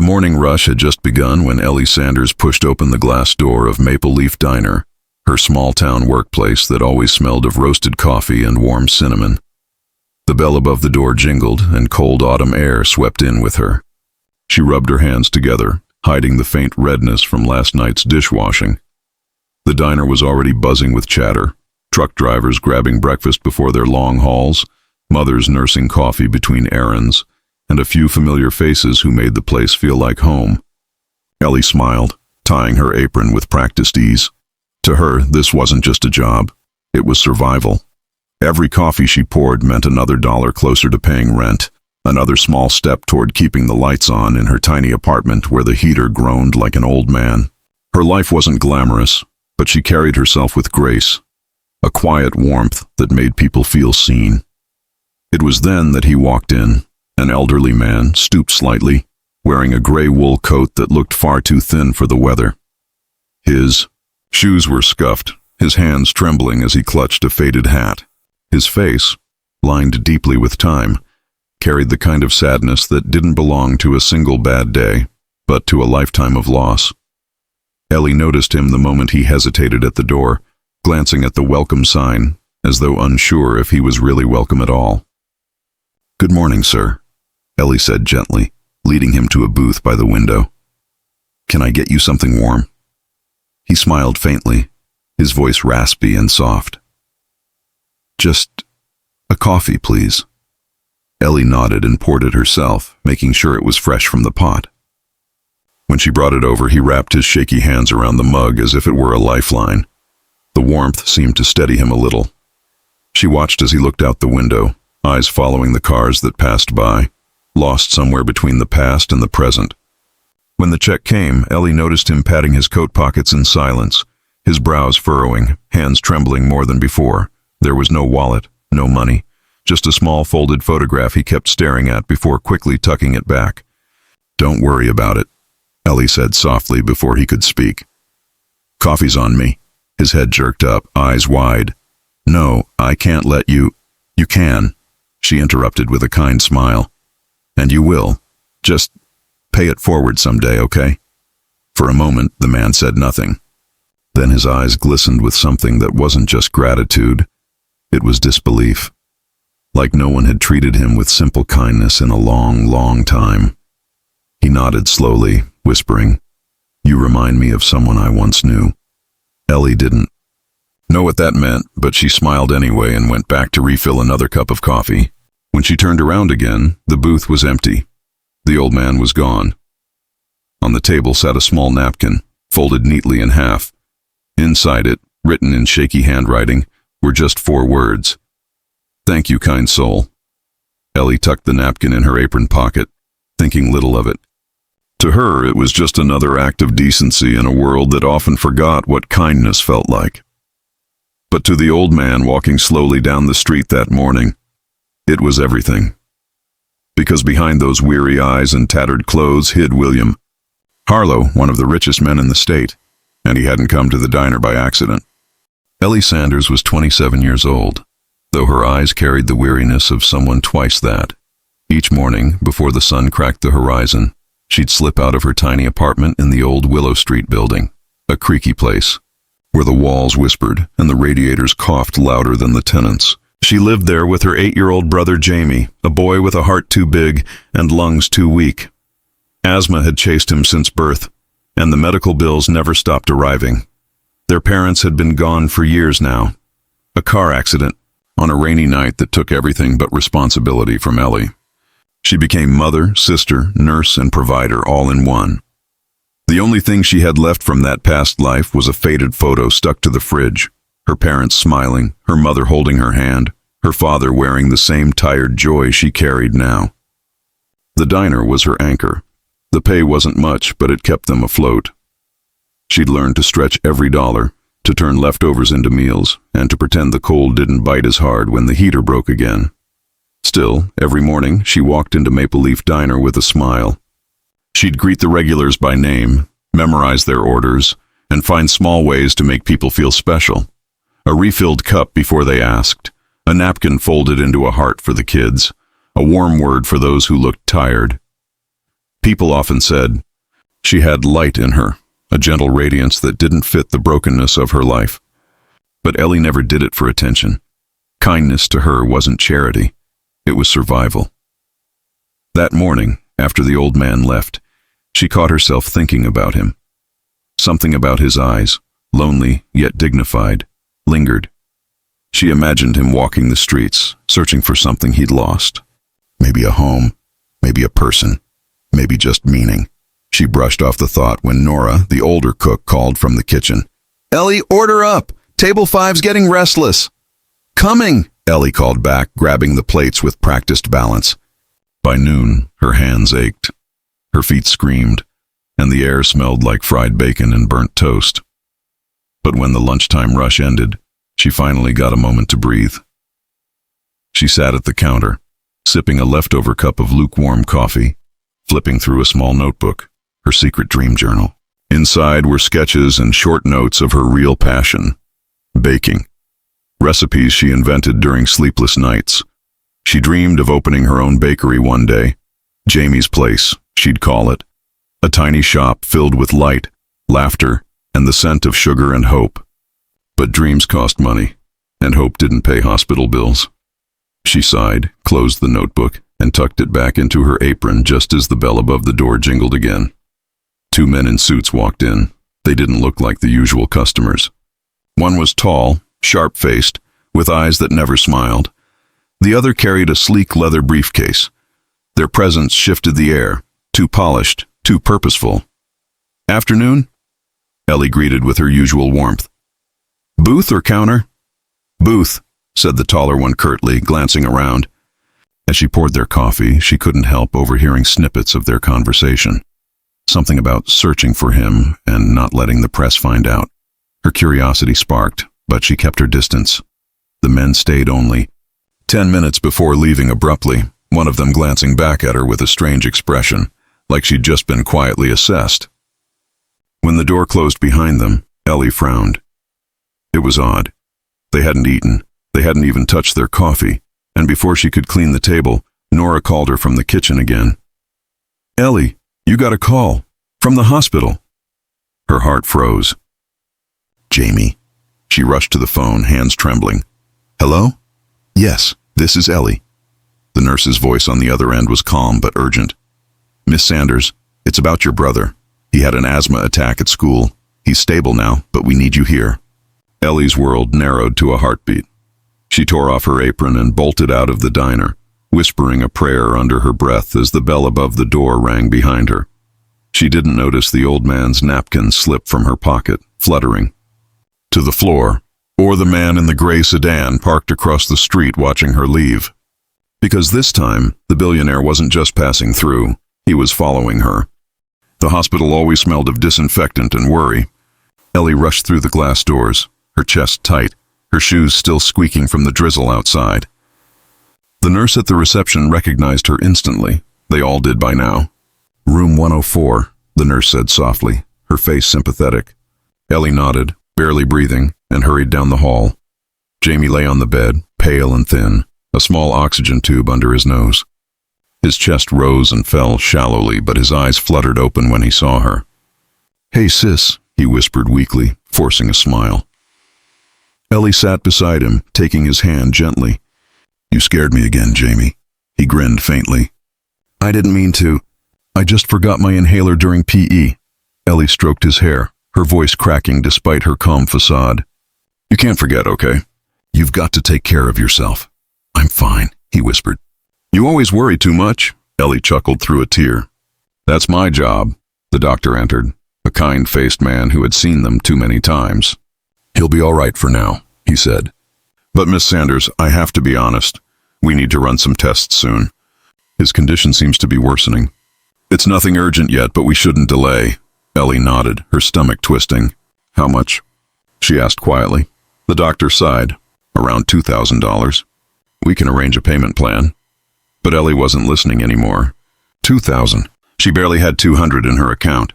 morning rush had just begun when Ellie Sanders pushed open the glass door of Maple Leaf Diner, her small-town workplace that always smelled of roasted coffee and warm cinnamon. The bell above the door jingled, and cold autumn air swept in with her. She rubbed her hands together, hiding the faint redness from last night's dishwashing. The diner was already buzzing with chatter, truck drivers grabbing breakfast before their long hauls, mothers nursing coffee between errands, and a few familiar faces who made the place feel like home. Ellie smiled, tying her apron with practiced ease. To her, this wasn't just a job. It was survival. Every coffee she poured meant another dollar closer to paying rent, another small step toward keeping the lights on in her tiny apartment where the heater groaned like an old man. Her life wasn't glamorous, but she carried herself with grace, a quiet warmth that made people feel seen. It was then that he walked in, an elderly man, stooped slightly, wearing a gray wool coat that looked far too thin for the weather. His shoes were scuffed, his hands trembling as he clutched a faded hat. His face, lined deeply with time, carried the kind of sadness that didn't belong to a single bad day, but to a lifetime of loss. Ellie noticed him the moment he hesitated at the door, glancing at the welcome sign, as though unsure if he was really welcome at all. "Good morning, sir," Ellie said gently, leading him to a booth by the window. "Can I get you something warm?" He smiled faintly, his voice raspy and soft. "Just a coffee, please." Ellie nodded and poured it herself, making sure it was fresh from the pot. When she brought it over, he wrapped his shaky hands around the mug as if it were a lifeline. The warmth seemed to steady him a little. She watched as he looked out the window, eyes following the cars that passed by, lost somewhere between the past and the present. When the check came, Ellie noticed him patting his coat pockets in silence, his brows furrowing, hands trembling more than before. There was no wallet, no money, just a small folded photograph he kept staring at before quickly tucking it back. "Don't worry about it," Ellie said softly before he could speak. "Coffee's on me." His head jerked up, eyes wide. "No, I can't let you." "You can," she interrupted with a kind smile. "And you will. Just pay it forward someday, okay?" For a moment, the man said nothing. Then his eyes glistened with something that wasn't just gratitude. It was disbelief. Like no one had treated him with simple kindness in a long, long time. He nodded slowly, whispering, "You remind me of someone I once knew." Ellie didn't know what that meant, but she smiled anyway and went back to refill another cup of coffee. When she turned around again, the booth was empty. The old man was gone. On the table sat a small napkin, folded neatly in half. Inside it, written in shaky handwriting, were just 4 words. "Thank you, kind soul." Ellie tucked the napkin in her apron pocket, thinking little of it. To her, it was just another act of decency in a world that often forgot what kindness felt like. But to the old man walking slowly down the street that morning, it was everything. Because behind those weary eyes and tattered clothes hid William Harlow, one of the richest men in the state, and he hadn't come to the diner by accident. Ellie Sanders was 27 years old, though her eyes carried the weariness of someone twice that. Each morning, before the sun cracked the horizon, she'd slip out of her tiny apartment in the old Willow Street building, a creaky place, where the walls whispered and the radiators coughed louder than the tenants. She lived there with her 8-year-old brother Jamie, a boy with a heart too big and lungs too weak. Asthma had chased him since birth, and the medical bills never stopped arriving. Their parents had been gone for years now. A car accident, on a rainy night that took everything but responsibility from Ellie. She became mother, sister, nurse, and provider all in one. The only thing she had left from that past life was a faded photo stuck to the fridge, her parents smiling, her mother holding her hand, her father wearing the same tired joy she carried now. The diner was her anchor. The pay wasn't much, but it kept them afloat. She'd learned to stretch every dollar, to turn leftovers into meals, and to pretend the cold didn't bite as hard when the heater broke again. Still, every morning, she walked into Maple Leaf Diner with a smile. She'd greet the regulars by name, memorize their orders, and find small ways to make people feel special. A refilled cup before they asked, a napkin folded into a heart for the kids, a warm word for those who looked tired. People often said she had light in her, a gentle radiance that didn't fit the brokenness of her life. But Ellie never did it for attention. Kindness to her wasn't charity, it was survival. That morning, after the old man left, she caught herself thinking about him. Something about his eyes, lonely yet dignified, lingered. She imagined him walking the streets, searching for something he'd lost. Maybe a home, maybe a person, maybe just meaning. She brushed off the thought when Nora, the older cook, called from the kitchen. "Ellie, order up! Table 5's getting restless." "Coming," Ellie called back, grabbing the plates with practiced balance. By noon, her hands ached. Her feet screamed, and the air smelled like fried bacon and burnt toast. But when the lunchtime rush ended, she finally got a moment to breathe. She sat at the counter, sipping a leftover cup of lukewarm coffee, flipping through a small notebook, her secret dream journal. Inside were sketches and short notes of her real passion, baking. Recipes she invented during sleepless nights. She dreamed of opening her own bakery one day. Jamie's Place, she'd call it. A tiny shop filled with light, laughter, and the scent of sugar and hope. But dreams cost money, and hope didn't pay hospital bills. She sighed, closed the notebook, and tucked it back into her apron just as the bell above the door jingled again. 2 men in suits walked in. They didn't look like the usual customers. One was tall, sharp-faced, with eyes that never smiled. The other carried a sleek leather briefcase. Their presence shifted the air, too polished, too purposeful. "Afternoon?" Ellie greeted with her usual warmth. "Booth or counter?" "Booth," said the taller one curtly, glancing around. As she poured their coffee, she couldn't help overhearing snippets of their conversation. Something about searching for him and not letting the press find out. Her curiosity sparked, but she kept her distance. The men stayed only 10 minutes before leaving abruptly, one of them glancing back at her with a strange expression, like she'd just been quietly assessed. When the door closed behind them, Ellie frowned. It was odd. They hadn't eaten. They hadn't even touched their coffee, and before she could clean the table, Nora called her from the kitchen again. "Ellie, you got a call. From the hospital." Her heart froze. "Jamie." She rushed to the phone, hands trembling. "Hello? Yes, this is Ellie." The nurse's voice on the other end was calm but urgent. "Miss Sanders, it's about your brother. He had an asthma attack at school. He's stable now, but we need you here." Ellie's world narrowed to a heartbeat. She tore off her apron and bolted out of the diner, whispering a prayer under her breath as the bell above the door rang behind her. She didn't notice the old man's napkin slip from her pocket, fluttering to the floor, or the man in the gray sedan parked across the street watching her leave. Because this time, the billionaire wasn't just passing through, he was following her. The hospital always smelled of disinfectant and worry. Ellie rushed through the glass doors, her chest tight, her shoes still squeaking from the drizzle outside. The nurse at the reception recognized her instantly. They all did by now. "Room 104, the nurse said softly, her face sympathetic. Ellie nodded, barely breathing, and hurried down the hall. Jamie lay on the bed, pale and thin, a small oxygen tube under his nose. His chest rose and fell shallowly, but his eyes fluttered open when he saw her. "Hey, sis," he whispered weakly, forcing a smile. Ellie sat beside him, taking his hand gently. "You scared me again, Jamie." He grinned faintly. "I didn't mean to. I just forgot my inhaler during PE." Ellie stroked his hair, her voice cracking despite her calm facade. "You can't forget, okay? You've got to take care of yourself." "I'm fine," he whispered. "You always worry too much," Ellie chuckled through a tear. "That's my job." The doctor entered, a kind-faced man who had seen them too many times. "He'll be all right for now," he said. "But Miss Sanders, I have to be honest. We need to run some tests soon. His condition seems to be worsening." "It's nothing urgent yet, but we shouldn't delay." Ellie nodded, her stomach twisting. "How much?" she asked quietly. The doctor sighed. "Around $2,000. We can arrange a payment plan." But Ellie wasn't listening anymore. 2,000. She barely had 200 in her account.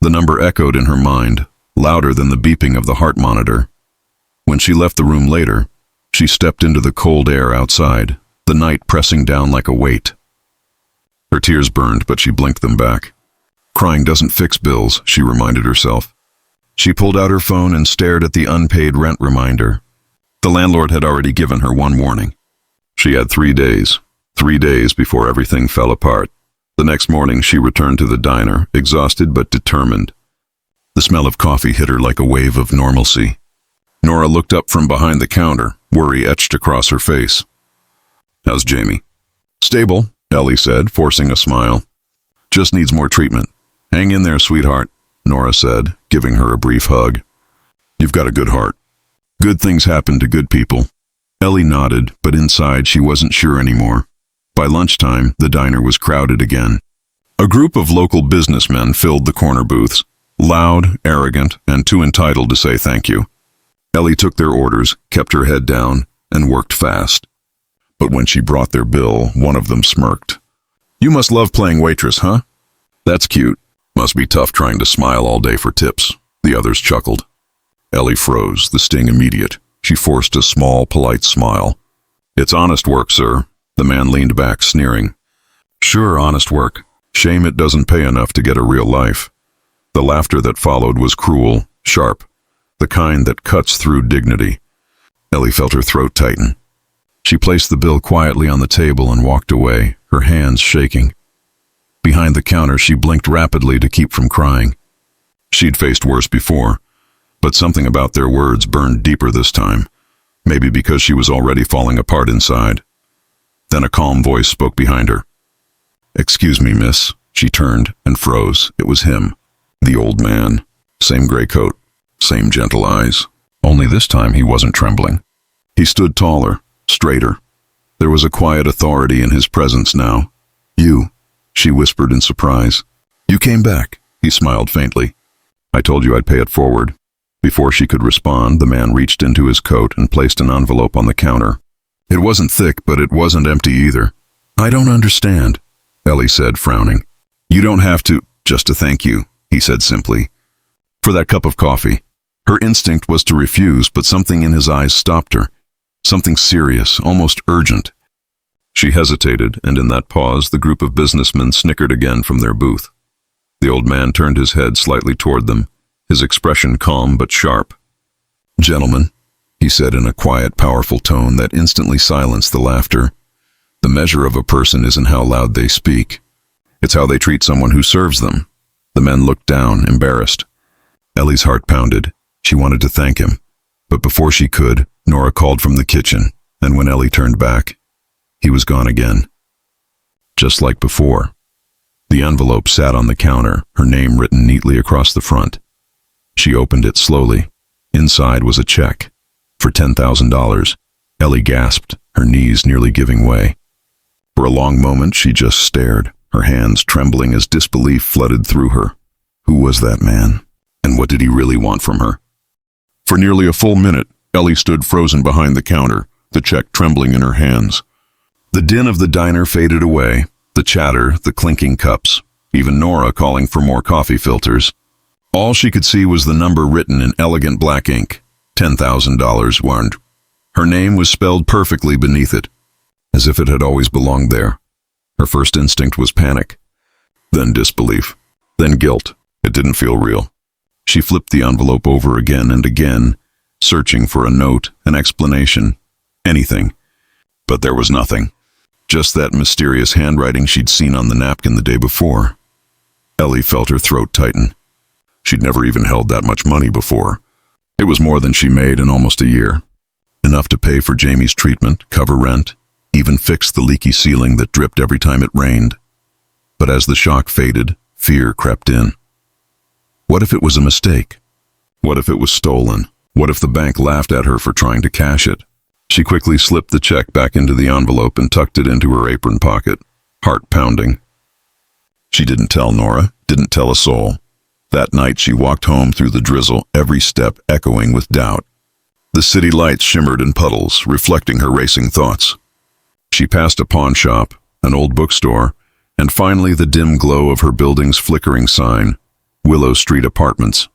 The number echoed in her mind, louder than the beeping of the heart monitor. When she left the room later, she stepped into the cold air outside, the night pressing down like a weight. Her tears burned, but she blinked them back. Crying doesn't fix bills, she reminded herself. She pulled out her phone and stared at the unpaid rent reminder. The landlord had already given her one warning. She had 3 days. 3 days before everything fell apart. The next morning she returned to the diner, exhausted but determined. The smell of coffee hit her like a wave of normalcy. Nora looked up from behind the counter, worry etched across her face. "How's Jamie?" "Stable," Ellie said, forcing a smile. "Just needs more treatment." "Hang in there, sweetheart," Nora said, giving her a brief hug. "You've got a good heart. Good things happen to good people." Ellie nodded, but inside she wasn't sure anymore. By lunchtime, the diner was crowded again. A group of local businessmen filled the corner booths, loud, arrogant, and too entitled to say thank you. Ellie took their orders, kept her head down, and worked fast. But when she brought their bill, one of them smirked. "You must love playing waitress, huh?" "That's cute. Must be tough trying to smile all day for tips," the others chuckled. Ellie froze, the sting immediate. She forced a small, polite smile. "It's honest work, sir." The man leaned back, sneering. "Sure, honest work. Shame it doesn't pay enough to get a real life." The laughter that followed was cruel, sharp, the kind that cuts through dignity. Ellie felt her throat tighten. She placed the bill quietly on the table and walked away, her hands shaking. Behind the counter, she blinked rapidly to keep from crying. She'd faced worse before, but something about their words burned deeper this time, maybe because she was already falling apart inside. Then a calm voice spoke behind her. "Excuse me, miss." She turned and froze. It was him, the old man. Same gray coat, same gentle eyes. Only this time he wasn't trembling. He stood taller, straighter. There was a quiet authority in his presence now. "You," she whispered in surprise. "You came back," he smiled faintly. "I told you I'd pay it forward." Before she could respond, the man reached into his coat and placed an envelope on the counter. It wasn't thick, but it wasn't empty either. "I don't understand," Ellie said, frowning. "You don't have to, just to thank you," he said simply. "For that cup of coffee." Her instinct was to refuse, but something in his eyes stopped her. Something serious, almost urgent. She hesitated, and in that pause, the group of businessmen snickered again from their booth. The old man turned his head slightly toward them, his expression calm but sharp. "Gentlemen," he said in a quiet, powerful tone that instantly silenced the laughter. "The measure of a person isn't how loud they speak. It's how they treat someone who serves them." The men looked down, embarrassed. Ellie's heart pounded. She wanted to thank him. But before she could, Nora called from the kitchen, and when Ellie turned back, he was gone again. Just like before. The envelope sat on the counter, her name written neatly across the front. She opened it slowly. Inside was a check. For $10,000. Ellie gasped, her knees nearly giving way. For a long moment she just stared, her hands trembling as disbelief flooded through her. Who was that man? And what did he really want from her? For nearly a full minute, Ellie stood frozen behind the counter, the check trembling in her hands. The din of the diner faded away, the chatter, the clinking cups, even Nora calling for more coffee filters. All she could see was the number written in elegant black ink, $10,000 warned. Her name was spelled perfectly beneath it, as if it had always belonged there. Her first instinct was panic, then disbelief, then guilt. It didn't feel real. She flipped the envelope over again and again, searching for a note, an explanation, anything. But there was nothing. Just that mysterious handwriting she'd seen on the napkin the day before. Ellie felt her throat tighten. She'd never even held that much money before. It was more than she made in almost a year. Enough to pay for Jamie's treatment, cover rent, even fix the leaky ceiling that dripped every time it rained. But as the shock faded, fear crept in. What if it was a mistake? What if it was stolen? What if the bank laughed at her for trying to cash it? She quickly slipped the check back into the envelope and tucked it into her apron pocket, heart pounding. She didn't tell Nora, didn't tell a soul. That night she walked home through the drizzle, every step echoing with doubt. The city lights shimmered in puddles, reflecting her racing thoughts. She passed a pawn shop, an old bookstore, and finally the dim glow of her building's flickering sign, Willow Street Apartments.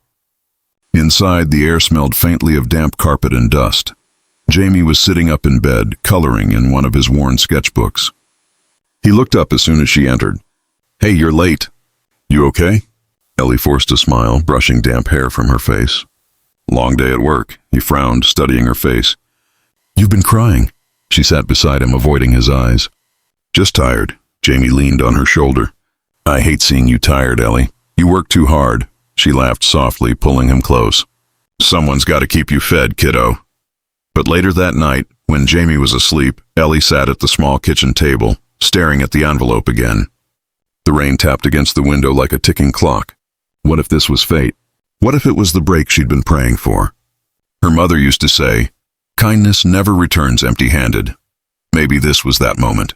Inside, the air smelled faintly of damp carpet and dust. Jamie was sitting up in bed, coloring in one of his worn sketchbooks. He looked up as soon as she entered, Hey, you're late. You okay? Ellie forced a smile, brushing damp hair from her face. Long day at work. He frowned, studying her face. You've been crying. She sat beside him, avoiding his eyes. Just tired. Jamie leaned on her shoulder. I hate seeing you tired, Ellie. You work too hard. She laughed softly, pulling him close. Someone's got to keep you fed, kiddo. But later that night, when Jamie was asleep, Ellie sat at the small kitchen table, staring at the envelope again. The rain tapped against the window like a ticking clock. What if this was fate? What if it was the break she'd been praying for? Her mother used to say, kindness never returns empty-handed. Maybe this was that moment.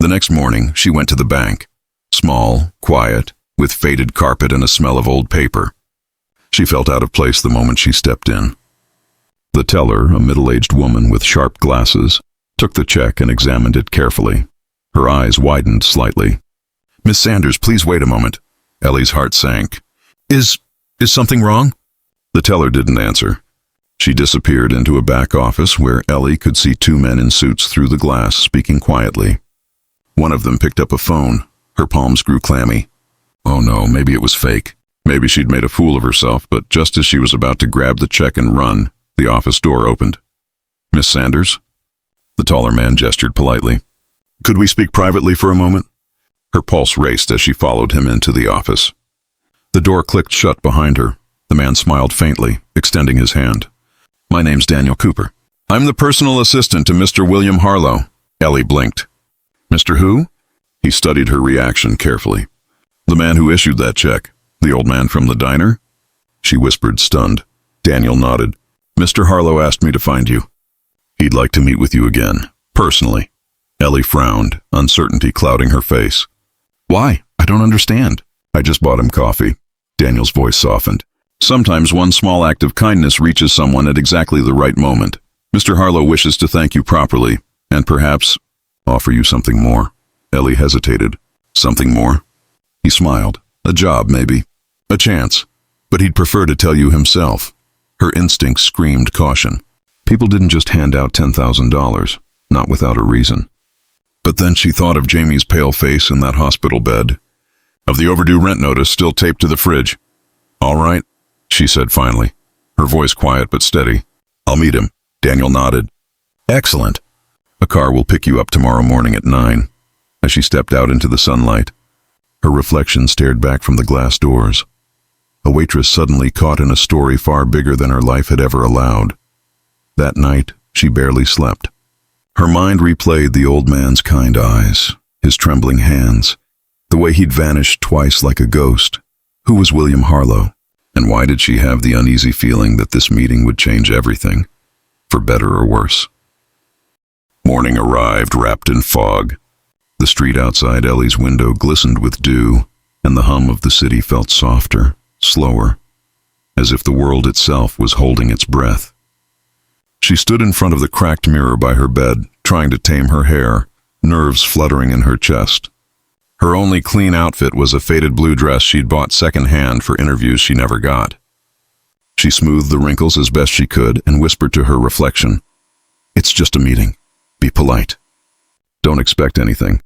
The next morning, she went to the bank. Small, quiet, with faded carpet and a smell of old paper. She felt out of place the moment she stepped in. The teller, a middle-aged woman with sharp glasses, took the check and examined it carefully. Her eyes widened slightly. Miss Sanders, please wait a moment. Ellie's heart sank. Is something wrong? The teller didn't answer. She disappeared into a back office where Ellie could see two men in suits through the glass, speaking quietly. One of them picked up a phone. Her palms grew clammy. Oh no, maybe it was fake. Maybe she'd made a fool of herself, but just as she was about to grab the check and run, the office door opened. Miss Sanders? The taller man gestured politely. Could we speak privately for a moment? Her pulse raced as she followed him into the office. The door clicked shut behind her. The man smiled faintly, extending his hand. My name's Daniel Cooper. I'm the personal assistant to Mr. William Harlow. Ellie blinked. Mr. Who? He studied her reaction carefully. The man who issued that check. The old man from the diner? She whispered, stunned. Daniel nodded. Mr. Harlow asked me to find you. He'd like to meet with you again, personally. Ellie frowned, uncertainty clouding her face. Why? I don't understand. I just bought him coffee. Daniel's voice softened. Sometimes one small act of kindness reaches someone at exactly the right moment. Mr. Harlow wishes to thank you properly, and perhaps offer you something more. Ellie hesitated. Something more? He smiled. A job, maybe. A chance. But he'd prefer to tell you himself. Her instincts screamed caution. People didn't just hand out $10,000, not without a reason. But then she thought of Jamie's pale face in that hospital bed, of the overdue rent notice still taped to the fridge. All right, she said finally, her voice quiet but steady. I'll meet him. Daniel nodded. Excellent. A car will pick you up tomorrow morning at 9. As she stepped out into the sunlight, her reflection stared back from the glass doors. A waitress suddenly caught in a story far bigger than her life had ever allowed. That night, she barely slept. Her mind replayed the old man's kind eyes, his trembling hands, the way he'd vanished twice like a ghost. Who was William Harlow? And why did she have the uneasy feeling that this meeting would change everything, for better or worse? Morning arrived, wrapped in fog. The street outside Ellie's window glistened with dew, and the hum of the city felt softer, slower, as if the world itself was holding its breath. She stood in front of the cracked mirror by her bed, trying to tame her hair, nerves fluttering in her chest. Her only clean outfit was a faded blue dress she'd bought second-hand for interviews she never got. She smoothed the wrinkles as best she could and whispered to her reflection, It's just a meeting. Be polite. Don't expect anything.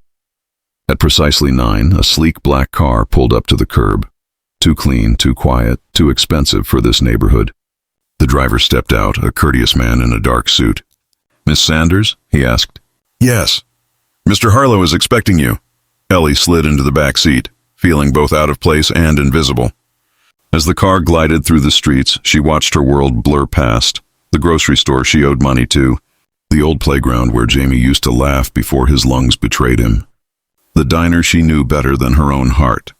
At precisely 9, a sleek black car pulled up to the curb. Too clean, too quiet, too expensive for this neighborhood. The driver stepped out, a courteous man in a dark suit. Miss Sanders? He asked. Yes. Mr. Harlow is expecting you. Ellie slid into the back seat, feeling both out of place and invisible. As the car glided through the streets, she watched her world blur past. The grocery store she owed money to. The old playground where Jamie used to laugh before his lungs betrayed him. The diner she knew better than her own heart.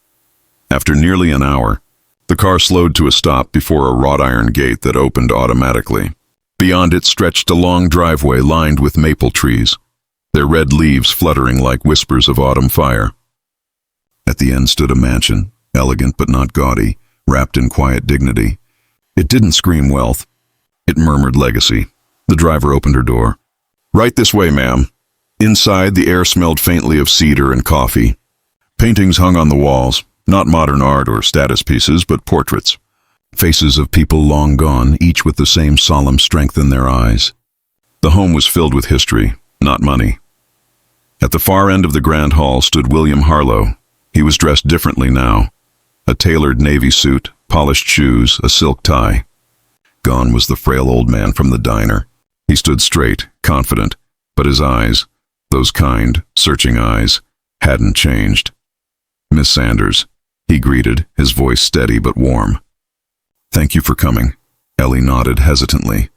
After nearly an hour, the car slowed to a stop before a wrought iron gate that opened automatically. Beyond it stretched a long driveway lined with maple trees, their red leaves fluttering like whispers of autumn fire. At the end stood a mansion, elegant but not gaudy, wrapped in quiet dignity. It didn't scream wealth. It murmured legacy. The driver opened her door. Right this way, ma'am. Inside, the air smelled faintly of cedar and coffee. Paintings hung on the walls, not modern art or status pieces, but portraits. Faces of people long gone, each with the same solemn strength in their eyes. The home was filled with history, not money. At the far end of the grand hall stood William Harlow. He was dressed differently now. A tailored navy suit, polished shoes, a silk tie. Gone was the frail old man from the diner. He stood straight, confident, but his eyes, those kind, searching eyes, hadn't changed. "Miss Sanders," he greeted, his voice steady but warm. "Thank you for coming." Ellie nodded hesitantly.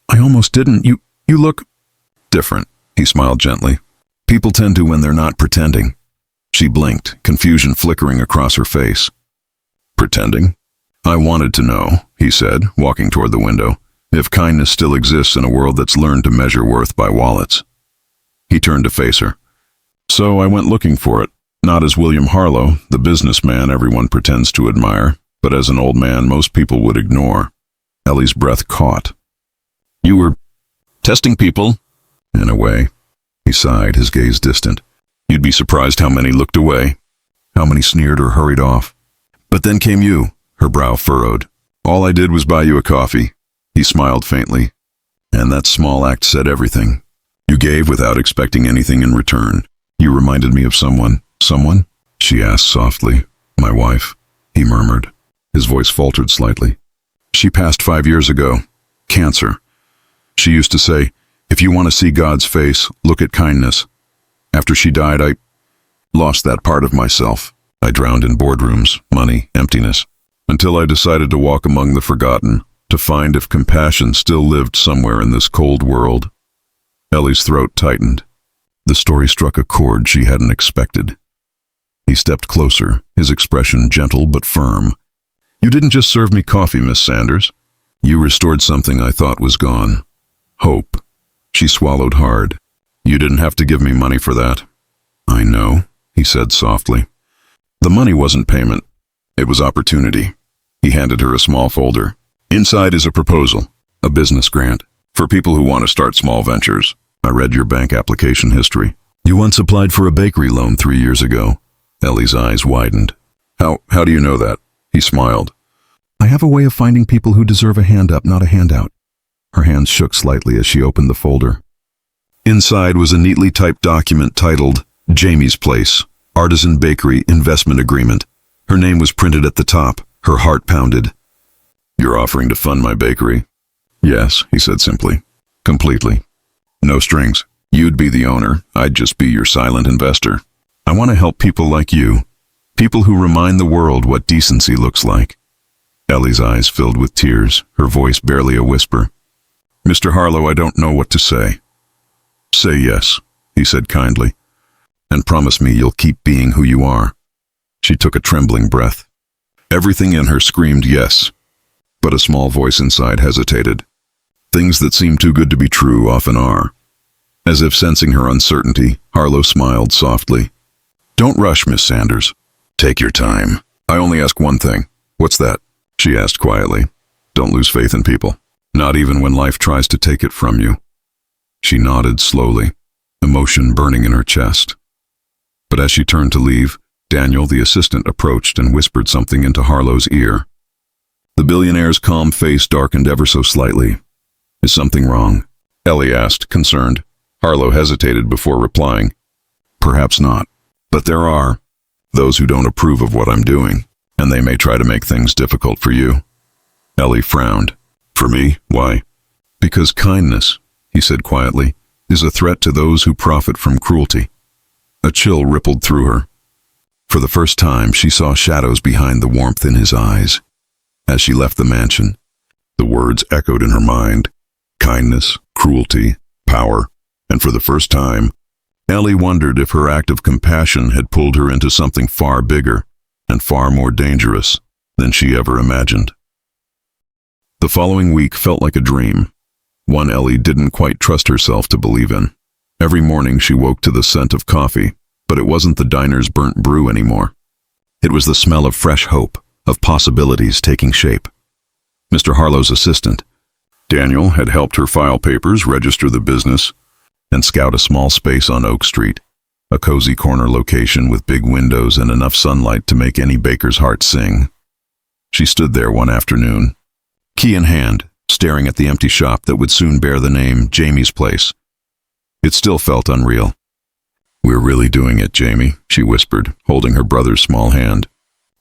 "I almost didn't. You look different," he smiled gently. "People tend to when they're not pretending." She blinked, confusion flickering across her face. "Pretending?" "I wanted to know," he said, walking toward the window, "if kindness still exists in a world that's learned to measure worth by wallets." He turned to face her. "So I went looking for it, not as William Harlow, the businessman everyone pretends to admire, but as an old man most people would ignore." Ellie's breath caught. "You were testing people?" "In a way." He sighed, his gaze distant. "You'd be surprised how many looked away, how many sneered or hurried off. But then came you." Her brow furrowed. "All I did was buy you a coffee." He smiled faintly. "And that small act said everything. You gave without expecting anything in return. You reminded me of someone." "Someone?" she asked softly. "My wife," he murmured. His voice faltered slightly. "She passed 5 years ago. Cancer. She used to say, 'If you want to see God's face, look at kindness.' After she died, I lost that part of myself. I drowned in boardrooms, money, emptiness, until I decided to walk among the forgotten, to find if compassion still lived somewhere in this cold world." Ellie's throat tightened. The story struck a chord she hadn't expected. He stepped closer, his expression gentle but firm. "You didn't just serve me coffee, Miss Sanders. You restored something I thought was gone. Hope." She swallowed hard. "You didn't have to give me money for that." "I know," he said softly. "The money wasn't payment. It was opportunity." He handed her a small folder. "Inside is a proposal, a business grant, for people who want to start small ventures. I read your bank application history. You once applied for a bakery loan 3 years ago." Ellie's eyes widened. How do you know that?" He smiled. "I have a way of finding people who deserve a hand up, not a handout." Her hands shook slightly as she opened the folder. Inside was a neatly typed document titled, "Jamie's Place, Artisan Bakery Investment Agreement." Her name was printed at the top. Her heart pounded. "You're offering to fund my bakery?" "Yes," he said simply. "Completely. No strings. You'd be the owner. I'd just be your silent investor. I want to help people like you. People who remind the world what decency looks like." Ellie's eyes filled with tears, her voice barely a whisper. "Mr. Harlow, I don't know what to say." "Say yes," he said kindly. "And promise me you'll keep being who you are." She took a trembling breath. Everything in her screamed yes, but a small voice inside hesitated. Things that seem too good to be true often are. As if sensing her uncertainty, Harlow smiled softly. "Don't rush, Miss Sanders. Take your time. I only ask one thing." "What's that?" she asked quietly. "Don't lose faith in people, not even when life tries to take it from you." She nodded slowly, emotion burning in her chest. But as she turned to leave, Daniel, the assistant, approached and whispered something into Harlow's ear. The billionaire's calm face darkened ever so slightly. "Is something wrong?" Ellie asked, concerned. Harlow hesitated before replying. "Perhaps not, but there are those who don't approve of what I'm doing, and they may try to make things difficult for you." Ellie frowned. "For me? Why?" "Because kindness," he said quietly, "is a threat to those who profit from cruelty." A chill rippled through her. For the first time, she saw shadows behind the warmth in his eyes. As she left the mansion, the words echoed in her mind. Kindness, cruelty, power, and for the first time, Ellie wondered if her act of compassion had pulled her into something far bigger and far more dangerous than she ever imagined. The following week felt like a dream, one Ellie didn't quite trust herself to believe in. Every morning she woke to the scent of coffee, but it wasn't the diner's burnt brew anymore. It was the smell of fresh hope, of possibilities taking shape. Mr. Harlow's assistant, Daniel, had helped her file papers, register the business, and scout a small space on Oak Street, a cozy corner location with big windows and enough sunlight to make any baker's heart sing. She stood there one afternoon, key in hand, staring at the empty shop that would soon bear the name Jamie's Place. It still felt unreal. "We're really doing it, Jamie," she whispered, holding her brother's small hand.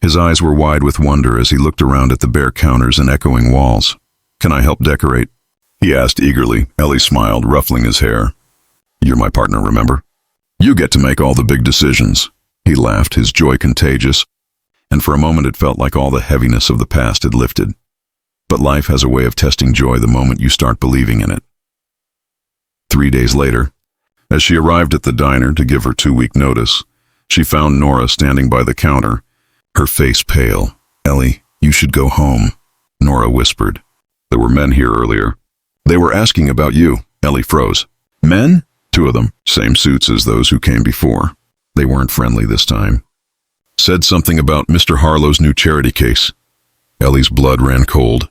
His eyes were wide with wonder as he looked around at the bare counters and echoing walls. "Can I help decorate?" he asked eagerly. Ellie smiled, ruffling his hair. "You're my partner, remember? You get to make all the big decisions." He laughed, his joy contagious, and for a moment it felt like all the heaviness of the past had lifted. But life has a way of testing joy the moment you start believing in it. 3 days later, as she arrived at the diner to give her 2-week notice, she found Nora standing by the counter, her face pale. "Ellie, you should go home," Nora whispered. "There were men here earlier. They were asking about you." Ellie froze. "Men?" "2 of them, same suits as those who came before. They weren't friendly this time. Said something about Mr. Harlow's new charity case." Ellie's blood ran cold.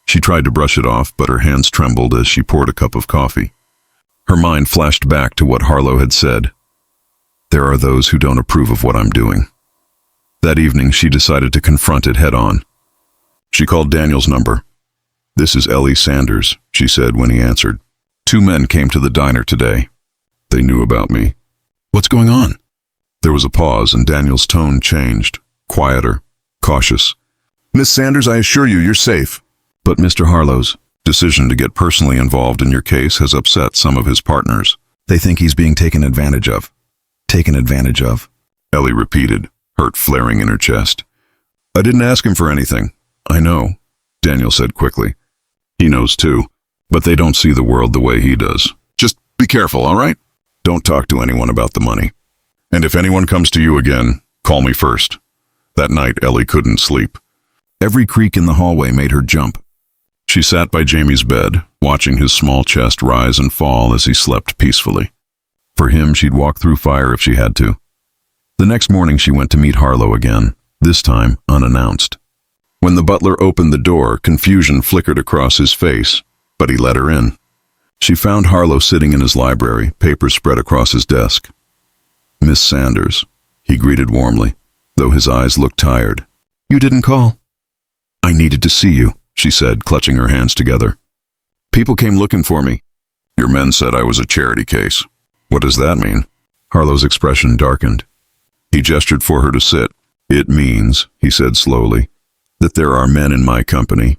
She tried to brush it off, but her hands trembled as she poured a cup of coffee. Her mind flashed back to what Harlow had said. "There are those who don't approve of what I'm doing." That evening, she decided to confront it head-on. She called Daniel's number. "This is Ellie Sanders," she said when he answered. "2 men came to the diner today. They knew about me." "What's going on?" There was a pause, and Daniel's tone changed, quieter, cautious. "Miss Sanders, I assure you, you're safe. But Mr. Harlow's decision to get personally involved in your case has upset some of his partners. They think he's being taken advantage of." "Taken advantage of?" Ellie repeated, hurt flaring in her chest. "I didn't ask him for anything." "I know," Daniel said quickly. "He knows too, but they don't see the world the way he does. Just be careful, all right? Don't talk to anyone about the money. And if anyone comes to you again, call me first." That night, Ellie couldn't sleep. Every creak in the hallway made her jump. She sat by Jamie's bed, watching his small chest rise and fall as he slept peacefully. For him, she'd walk through fire if she had to. The next morning, she went to meet Harlow again, this time unannounced. When the butler opened the door, confusion flickered across his face, but he let her in. She found Harlow sitting in his library, papers spread across his desk. "Miss Sanders," he greeted warmly, though his eyes looked tired. "You didn't call?" "I needed to see you," she said, clutching her hands together. "People came looking for me." "Your men said I was a charity case. What does that mean?" Harlow's expression darkened. He gestured for her to sit. "It means," he said slowly, "that there are men in my company,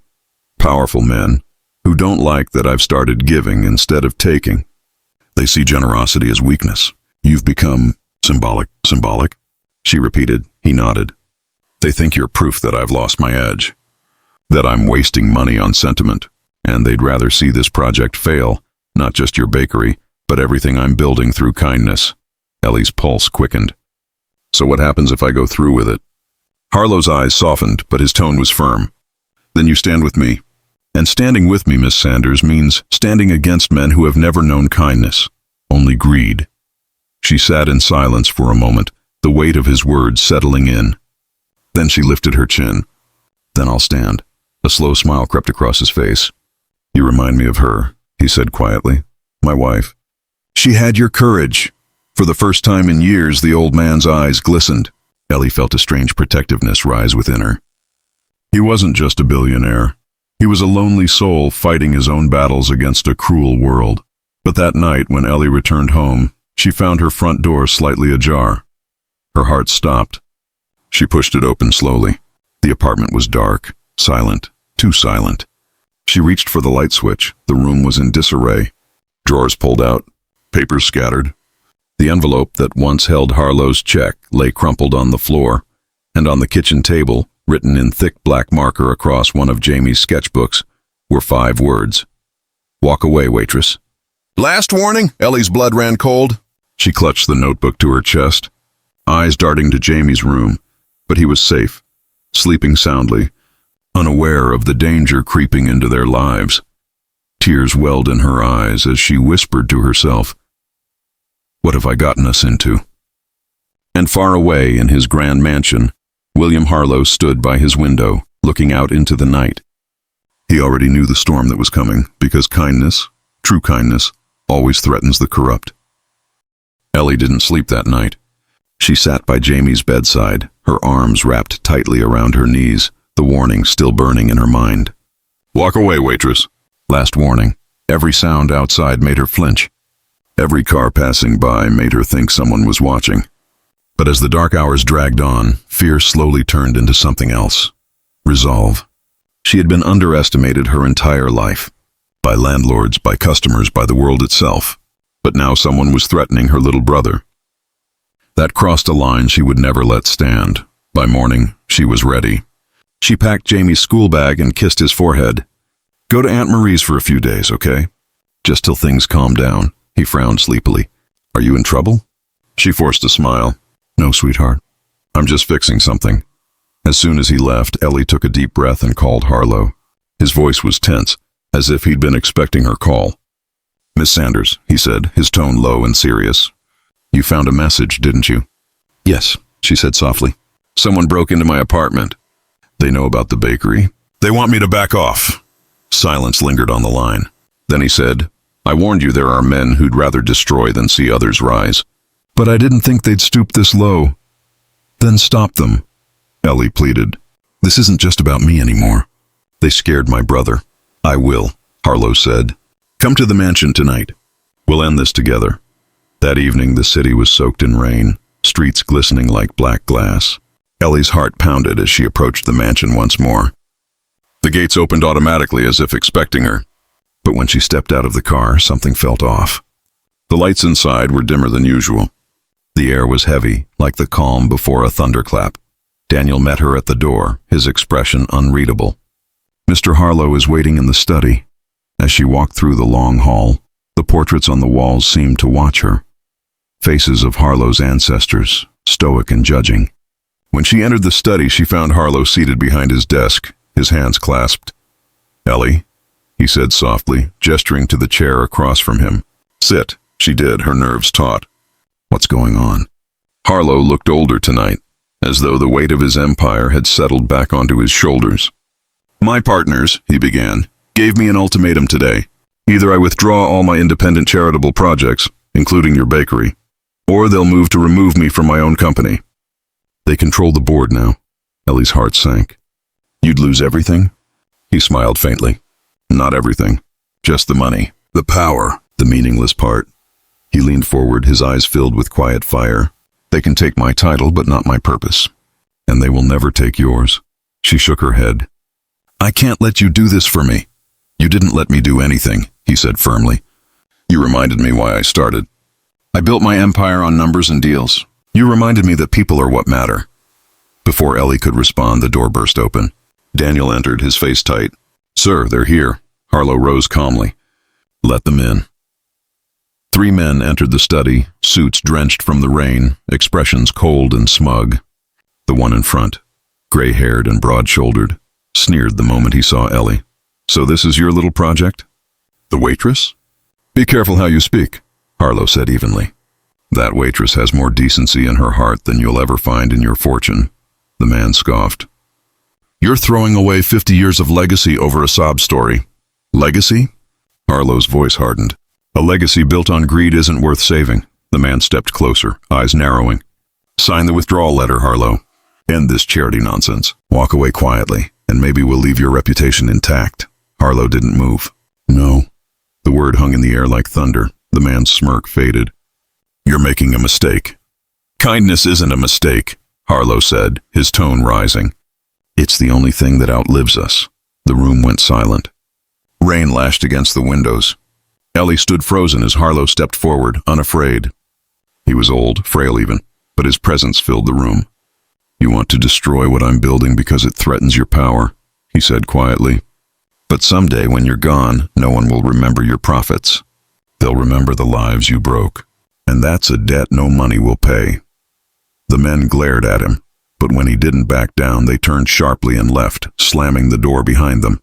powerful men, who don't like that I've started giving instead of taking. They see generosity as weakness. You've become symbolic." "Symbolic?" she repeated. He nodded. "They think you're proof that I've lost my edge, that I'm wasting money on sentiment, and they'd rather see this project fail, not just your bakery, but everything I'm building through kindness." Ellie's pulse quickened. "So what happens if I go through with it?" Harlow's eyes softened, but his tone was firm. "Then you stand with me. And standing with me, Miss Sanders, means standing against men who have never known kindness, only greed." She sat in silence for a moment, the weight of his words settling in. Then she lifted her chin. "Then I'll stand." A slow smile crept across his face. "You remind me of her," he said quietly. "My wife." "She had your courage." For the first time in years, the old man's eyes glistened. Ellie felt a strange protectiveness rise within her. He wasn't just a billionaire. He was a lonely soul fighting his own battles against a cruel world. But that night, when Ellie returned home, she found her front door slightly ajar. Her heart stopped. She pushed it open slowly. The apartment was dark, silent, too silent. She reached for the light switch. The room was in disarray. Drawers pulled out, papers scattered. The envelope that once held Harlow's check lay crumpled on the floor, and on the kitchen table, written in thick black marker across one of Jamie's sketchbooks, were 5 words. "Walk away, waitress." "Last warning?" Ellie's blood ran cold. She clutched the notebook to her chest, eyes darting to Jamie's room, but he was safe, sleeping soundly, unaware of the danger creeping into their lives. Tears welled in her eyes as she whispered to herself, "What have I gotten us into?" And far away in his grand mansion, William Harlow stood by his window, looking out into the night. He already knew the storm that was coming, because kindness, true kindness, always threatens the corrupt. Ellie didn't sleep that night. She sat by Jamie's bedside, her arms wrapped tightly around her knees, the warning still burning in her mind. "Walk away, waitress." Last warning. Every sound outside made her flinch. Every car passing by made her think someone was watching. But as the dark hours dragged on, fear slowly turned into something else. Resolve. She had been underestimated her entire life. By landlords, by customers, by the world itself. But now someone was threatening her little brother. That crossed a line she would never let stand. By morning, she was ready. She packed Jamie's school bag and kissed his forehead. "Go to Aunt Marie's for a few days, okay? Just till things calm down." He frowned sleepily. "Are you in trouble?" She forced a smile. "No, sweetheart. I'm just fixing something." As soon as he left, Ellie took a deep breath and called Harlow. His voice was tense, as if he'd been expecting her call. "Miss Sanders," he said, his tone low and serious. "You found a message, didn't you?" "Yes," she said softly. "Someone broke into my apartment. They know about the bakery. They want me to back off." Silence lingered on the line. Then he said, "I warned you there are men who'd rather destroy than see others rise. But I didn't think they'd stoop this low." "Then stop them," Ellie pleaded. "This isn't just about me anymore. They scared my brother." "I will," Harlow said. "Come to the mansion tonight. We'll end this together." That evening, the city was soaked in rain, streets glistening like black glass. Ellie's heart pounded as she approached the mansion once more. The gates opened automatically as if expecting her. But when she stepped out of the car, something felt off. The lights inside were dimmer than usual. The air was heavy, like the calm before a thunderclap. Daniel met her at the door, his expression unreadable. "Mr. Harlow is waiting in the study." As she walked through the long hall, the portraits on the walls seemed to watch her. Faces of Harlow's ancestors, stoic and judging. When she entered the study, she found Harlow seated behind his desk, his hands clasped. "Ellie," he said softly, gesturing to the chair across from him. "Sit." She did, her nerves taut. "What's going on?" Harlow looked older tonight, as though the weight of his empire had settled back onto his shoulders. "My partners," he began, "gave me an ultimatum today. Either I withdraw all my independent charitable projects, including your bakery, or they'll move to remove me from my own company." "They control the board now." Ellie's heart sank. "You'd lose everything?" He smiled faintly. "Not everything. Just the money, the power, the meaningless part." He leaned forward, his eyes filled with quiet fire. "They can take my title, but not my purpose. And they will never take yours." She shook her head. "I can't let you do this for me." "You didn't let me do anything," he said firmly. "You reminded me why I started. I built my empire on numbers and deals. You reminded me that people are what matter." Before Ellie could respond, the door burst open. Daniel entered, his face tight. "Sir, they're here." Harlow rose calmly. "Let them in." 3 men entered the study, suits drenched from the rain, expressions cold and smug. The one in front, gray-haired and broad-shouldered, sneered the moment he saw Ellie. "So this is your little project? The waitress?" "Be careful how you speak," Harlow said evenly. "That waitress has more decency in her heart than you'll ever find in your fortune." The man scoffed. "You're throwing away 50 years of legacy over a sob story." "Legacy?" Harlow's voice hardened. "A legacy built on greed isn't worth saving." The man stepped closer, eyes narrowing. "Sign the withdrawal letter, Harlow. End this charity nonsense. Walk away quietly, and maybe we'll leave your reputation intact." Harlow didn't move. "No." The word hung in the air like thunder. The man's smirk faded. "You're making a mistake." "Kindness isn't a mistake," Harlow said, his tone rising. "It's the only thing that outlives us." The room went silent. Rain lashed against the windows. Ellie stood frozen as Harlow stepped forward, unafraid. He was old, frail even, but his presence filled the room. "You want to destroy what I'm building because it threatens your power," he said quietly. "But someday when you're gone, no one will remember your profits. They'll remember the lives you broke. And that's a debt no money will pay." The men glared at him, but when he didn't back down, they turned sharply and left, slamming the door behind them.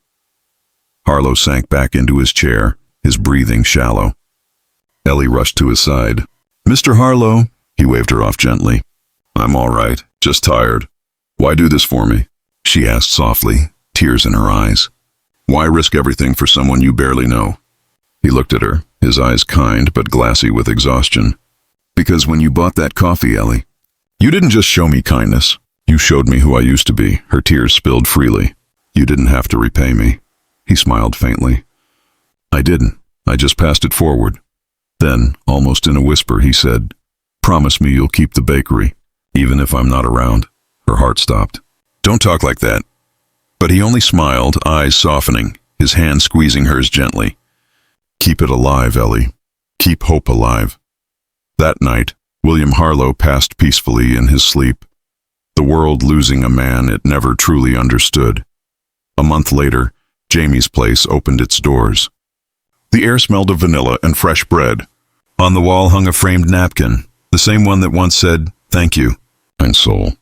Harlow sank back into his chair, his breathing shallow. Ellie rushed to his side. "Mr. Harlow," he waved her off gently. "I'm all right, just tired." "Why do this for me?" she asked softly, tears in her eyes. "Why risk everything for someone you barely know?" He looked at her, his eyes kind but glassy with exhaustion. "Because when you bought that coffee, Ellie, you didn't just show me kindness. You showed me who I used to be." Her tears spilled freely. "You didn't have to repay me." He smiled faintly. "I didn't. I just passed it forward. Then, almost in a whisper, he said, "Promise me you'll keep the bakery, even if I'm not around." Her heart stopped. "Don't talk like that." But he only smiled, eyes softening, his hand squeezing hers gently. "Keep it alive, Ellie. Keep hope alive." That night, William Harlow passed peacefully in his sleep, the world losing a man it never truly understood. A month later, Jamie's place opened its doors. The air smelled of vanilla and fresh bread. On the wall hung a framed napkin, the same one that once said, "Thank you, kind soul."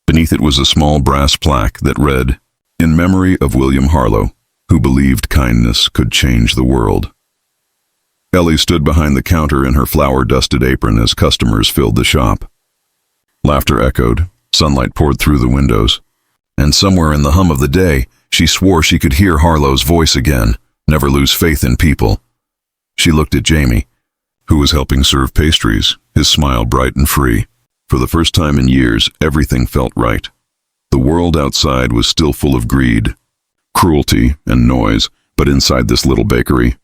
Beneath it was a small brass plaque that read, "In memory of William Harlow, who believed kindness could change the world." Ellie stood behind the counter in her flour-dusted apron as customers filled the shop. Laughter echoed, sunlight poured through the windows, and somewhere in the hum of the day, she swore she could hear Harlow's voice again, "Never lose faith in people." She looked at Jamie, who was helping serve pastries, his smile bright and free. For the first time in years, everything felt right. The world outside was still full of greed, cruelty, and noise, but inside this little bakery,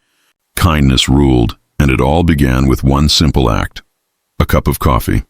kindness ruled, and it all began with one simple act: a cup of coffee.